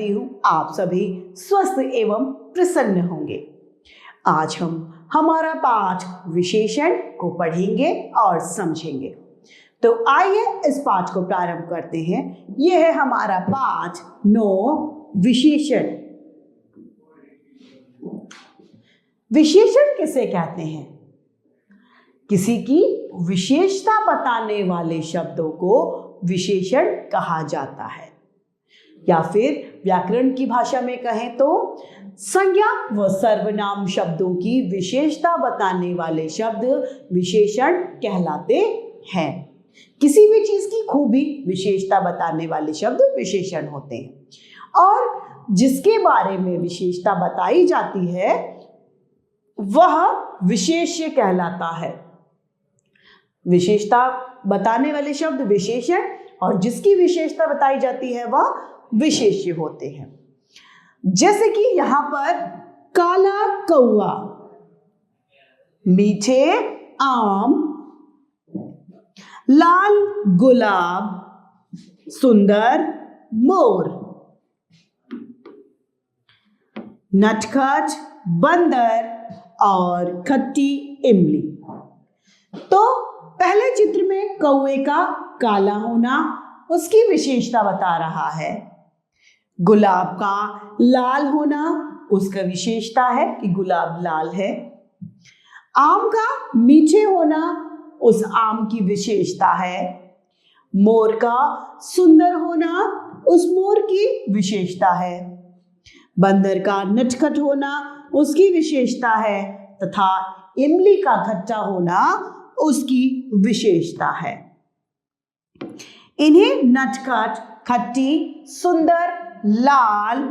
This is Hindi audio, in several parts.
करती हूँ आप सभी स्वस्थ एवं प्रसन्न होंगे। आज हम हमारा पाठ विशेषण को पढ़ेंगे और समझेंगे। तो आइए इस पाठ को प्रारंभ करते हैं। यह है हमारा पाठ 9 विशेषण। विशेषण किसे कहते हैं? किसी की विशेषता बताने वाले शब्दों को विशेषण कहा जाता है, या फिर व्याकरण की भाषा में कहें तो संज्ञा व सर्वनाम शब्दों की विशेषता बताने वाले शब्द विशेषण कहलाते हैं। किसी भी चीज की खूबी विशेषता बताने वाले शब्द विशेषण होते हैं, और जिसके बारे में विशेषता बताई जाती है वह विशेष्य कहलाता है। विशेषता बताने वाले शब्द विशेषण और जिसकी विशेषता बताई जाती है वह विशेष्य होते हैं। जैसे कि यहां पर काला कौआ, मीठे आम, लाल गुलाब, सुंदर मोर, नटखट बंदर और खट्टी इमली। तो पहले चित्र में कौए का काला होना उसकी विशेषता बता रहा है, गुलाब का लाल होना उसका विशेषता है कि गुलाब लाल है, आम का मीठे होना उस आम की विशेषता है, मोर का सुंदर होना उस मोर की विशेषता है, बंदर का नटखट होना उसकी विशेषता है, तथा इमली का खट्टा होना उसकी विशेषता है। इन्हें नटखट, खट्टी, सुंदर, लाल,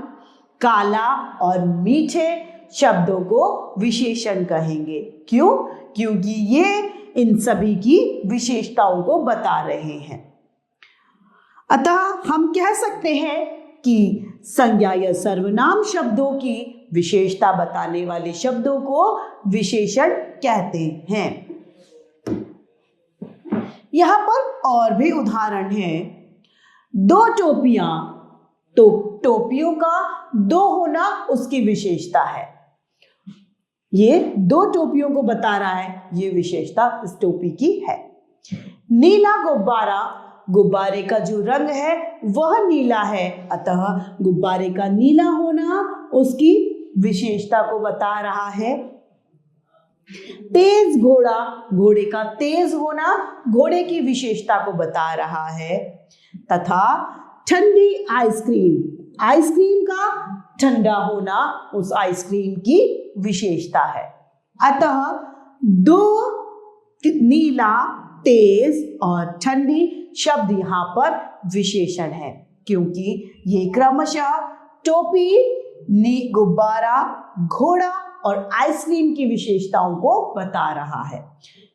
काला और मीठे शब्दों को विशेषण कहेंगे। क्यों? क्योंकि ये इन सभी की विशेषताओं को बता रहे हैं। अतः हम कह सकते हैं कि संज्ञा या सर्वनाम शब्दों की विशेषता बताने वाले शब्दों को विशेषण कहते हैं। यहां पर और भी उदाहरण है। 2 टोपियां, तो टोपियों का 2 होना उसकी विशेषता है। ये 2 टोपियों को बता रहा है, ये विशेषता इस टोपी की है। नीला गुब्बारा, गुब्बारे का जो रंग है वह नीला है, अतः गुब्बारे का नीला होना उसकी विशेषता को बता रहा है। तेज घोड़ा, घोड़े का तेज होना घोड़े की विशेषता को बता रहा है, तथा ठंडी आइसक्रीम, आइसक्रीम का ठंडा होना उस आइसक्रीम की विशेषता है। अतः 2 नीला, तेज और ठंडी शब्द यहाँ पर विशेषण है, क्योंकि ये क्रमशः टोपी, गुब्बारा, घोड़ा और आइसक्रीम की विशेषताओं को बता रहा है।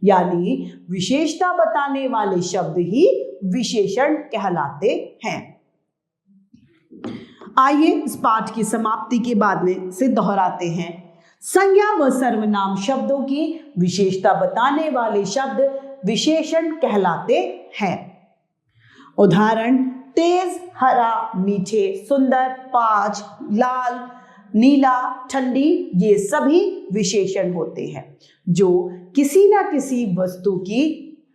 यानी विशेषता बताने वाले शब्द ही विशेषण कहलाते हैं। आइए इस पाठ की समाप्ति के बाद में से दोहराते हैं। संज्ञा व सर्वनाम शब्दों की विशेषता बताने वाले शब्द विशेषण कहलाते हैं। उदाहरण: तेज, हरा, मीठे, सुंदर, 5, लाल, नीला, ठंडी, ये सभी विशेषण होते हैं जो किसी न किसी वस्तु की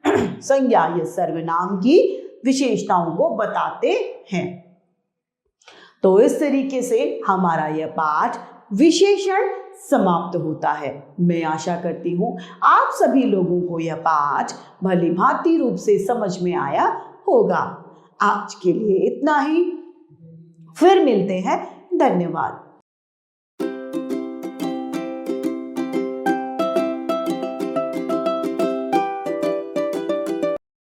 संज्ञा या सर्वनाम की विशेषताओं को बताते हैं। तो इस तरीके से हमारा यह पाठ विशेषण समाप्त होता है। मैं आशा करती हूँ आप सभी लोगों को यह पाठ भली भांति रूप से समझ में आया होगा। आज के लिए इतना ही, फिर मिलते हैं। धन्यवाद।